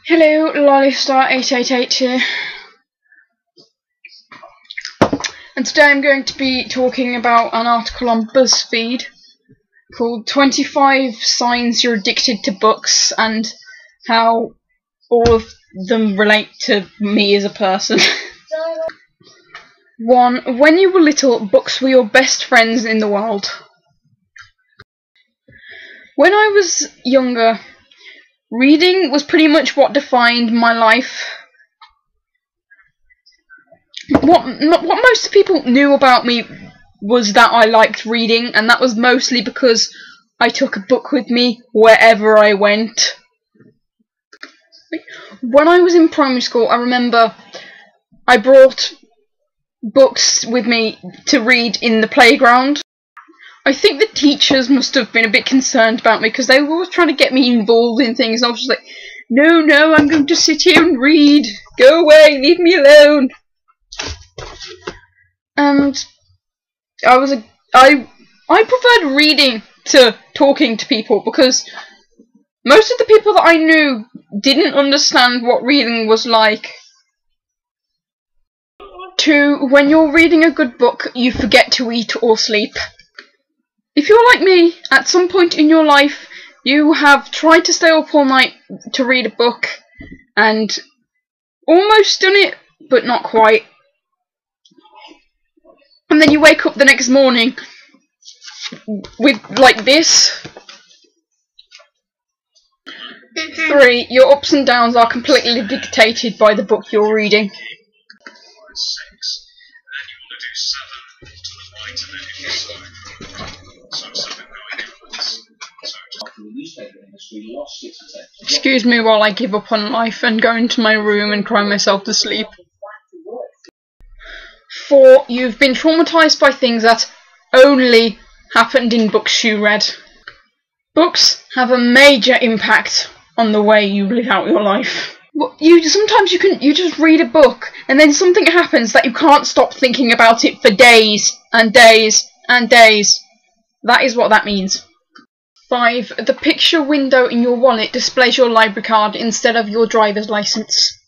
Hello, Lollystar888 here, and today I'm going to be talking about an article on BuzzFeed called 25 Signs You're Addicted to Books and how all of them relate to me as a person. 1. When you were little, books were your best friends in the world. When I was younger, reading was pretty much what defined my life. What most people knew about me was that I liked reading, and that was mostly because I took a book with me wherever I went. When I was in primary school, I remember I brought books with me to read in the playground. I think the teachers must have been a bit concerned about me because they were always trying to get me involved in things. I was just like, no, I'm going to sit here and read. Go away, leave me alone. And I preferred reading to talking to people because most of the people that I knew didn't understand what reading was like. 2. When you're reading a good book, you forget to eat or sleep. If you're like me, at some point in your life, you have tried to stay up all night to read a book and almost done it, but not quite. And then you wake up the next morning with, like this. 3. Your ups and downs are completely dictated by the book you're reading. 6, and you want to do 7 to the right, and then if you slow it down. So I'm still going inwards. Excuse me while I give up on life and go into my room and cry myself to sleep. 4. You've been traumatised by things that only happened in books you read. Books have a major impact on the way you live out your life. Sometimes you just read a book and then something happens that you can't stop thinking about it for days and days and days. That is what that means. 5. The picture window in your wallet displays your library card instead of your driver's license.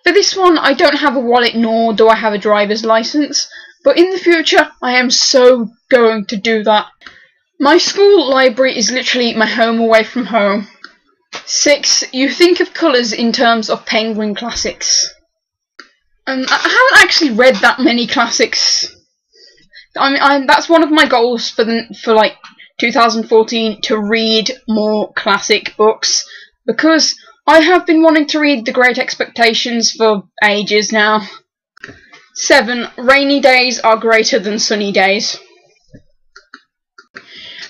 For this one, I don't have a wallet nor do I have a driver's license, but in the future I am so going to do that. My school library is literally my home away from home. 6. You think of colours in terms of Penguin classics. I haven't actually read that many classics. That's one of my goals for like 2014, to read more classic books, because I have been wanting to read The Great Expectations for ages now. 7. Rainy days are greater than sunny days.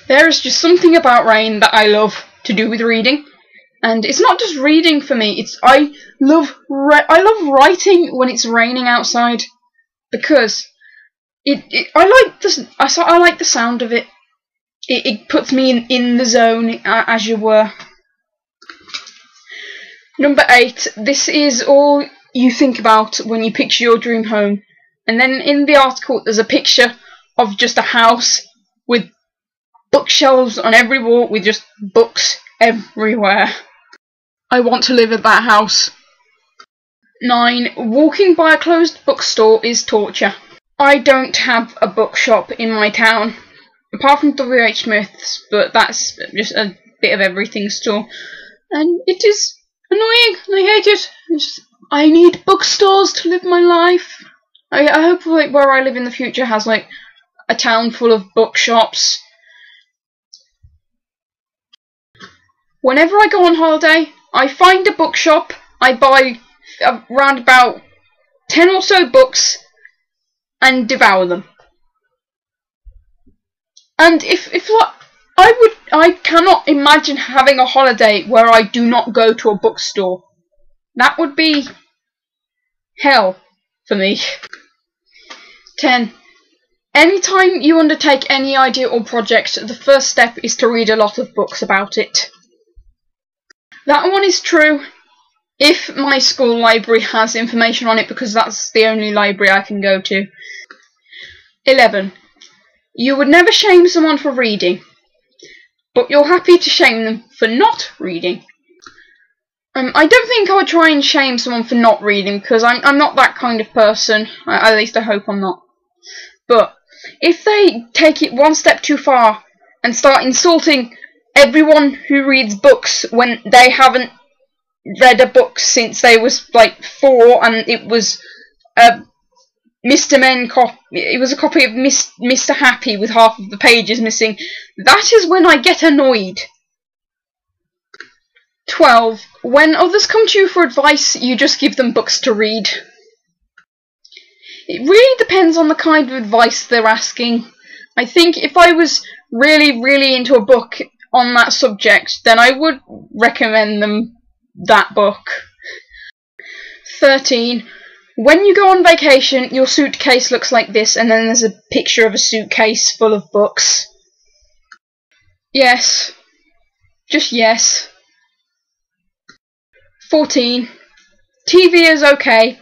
There is just something about rain that I love to do with reading. And it's not just reading for me. I love writing when it's raining outside, because I like the sound of it. It puts me in the zone, as you were. Number 8. This is all you think about when you picture your dream home. And then in the article there's a picture of just a house with bookshelves on every wall with just books everywhere. I want to live at that house. 9. Walking by a closed bookstore is torture. I don't have a bookshop in my town, apart from W.H. Smith's, but that's just a bit of everything store. And it is annoying, and I hate it. I need bookstores to live my life. I hope like where I live in the future has like a town full of bookshops. Whenever I go on holiday, I find a bookshop, I buy around about 10 or so books and devour them. And I cannot imagine having a holiday where I do not go to a bookstore. That would be hell for me. 10. Anytime you undertake any idea or project, the first step is to read a lot of books about it. That one is true if my school library has information on it, because that's the only library I can go to. 11. You would never shame someone for reading, but you're happy to shame them for not reading. I don't think I would try and shame someone for not reading, because I'm not that kind of person. At least I hope I'm not. But if they take it one step too far and start insulting everyone who reads books when they haven't read a book since they was like 4, and it was a Mr. Men it was a copy of Mr. Happy with half of the pages missing, that is when I get annoyed. 12. When others come to you for advice, you just give them books to read. It really depends on the kind of advice they're asking. I think if I was really into a book on that subject, then I would recommend them that book. 13. When you go on vacation, your suitcase looks like this, and then there's a picture of a suitcase full of books. Yes. Just yes. 14. TV is okay.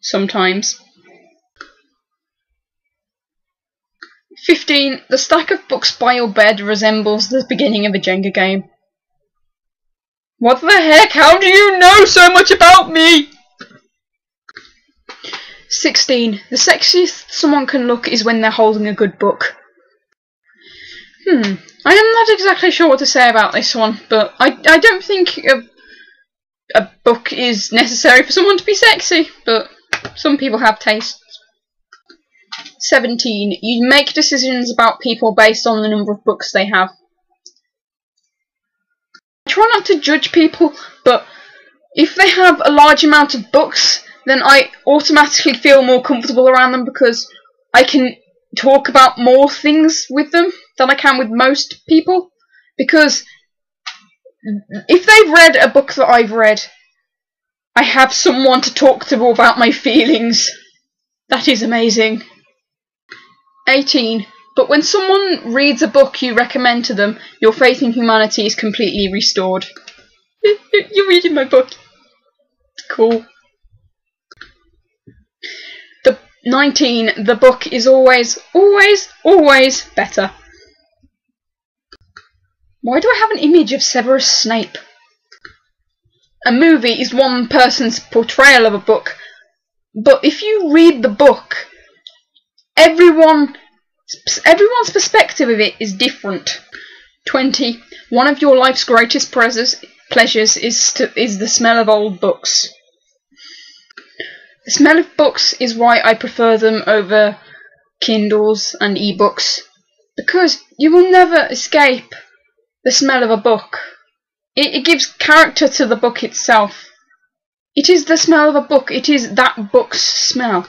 Sometimes. 15. The stack of books by your bed resembles the beginning of a Jenga game. What the heck? How do you know so much about me? 16. The sexiest someone can look is when they're holding a good book. I am not exactly sure what to say about this one, but I don't think a book is necessary for someone to be sexy, but some people have tastes. 17. You make decisions about people based on the number of books they have. I try not to judge people, but if they have a large amount of books, then I automatically feel more comfortable around them because I can talk about more things with them than I can with most people. Because if they've read a book that I've read, I have someone to talk to about my feelings. That is amazing. 18. But when someone reads a book you recommend to them, your faith in humanity is completely restored. You're reading my book. Cool. 19. The book is always better. Why do I have an image of Severus Snape? A movie is one person's portrayal of a book, but if you read the book, everyone's perspective of it is different. 20. One of your life's greatest pleasures is the smell of old books. The smell of books is why I prefer them over Kindles and ebooks, because you will never escape the smell of a book. It gives character to the book itself. It is the smell of a book. It is that book's smell.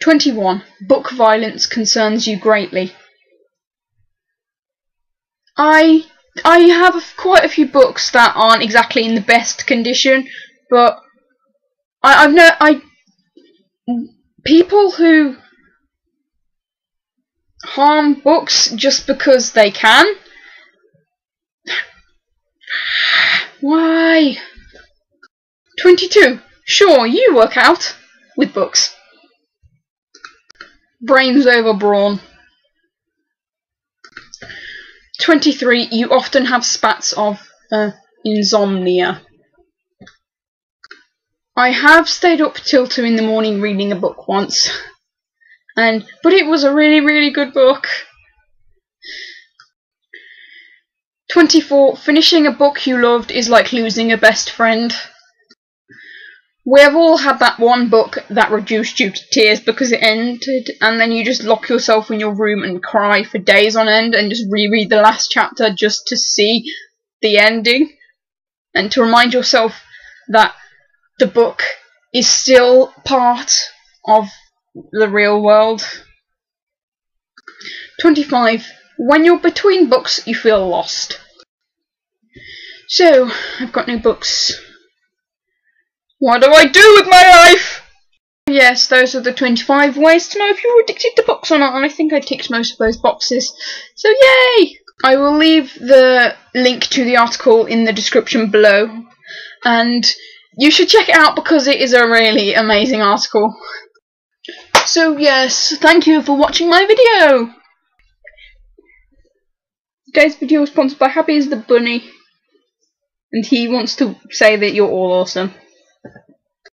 21. Book violence concerns you greatly. I have quite a few books that aren't exactly in the best condition, but people who harm books just because they can. Why? 22. Sure, you work out with books. Brains over brawn. 23. You often have spats of insomnia. I have stayed up till 2 in the morning reading a book once, but it was a really good book. 24. Finishing a book you loved is like losing a best friend. We have all had that one book that reduced you to tears because it ended, and then you just lock yourself in your room and cry for days on end and just reread the last chapter just to see the ending and to remind yourself that the book is still part of the real world. 25. When you're between books, you feel lost. So, I've got no books. What do I do with my life? Yes, those are the 25 ways to know if you're addicted to books or not, and I think I ticked most of those boxes. So, yay! I will leave the link to the article in the description below, and you should check it out because it is a really amazing article. So yes, thank you for watching my video. Today's video is sponsored by Happy as the Bunny. And he wants to say that you're all awesome.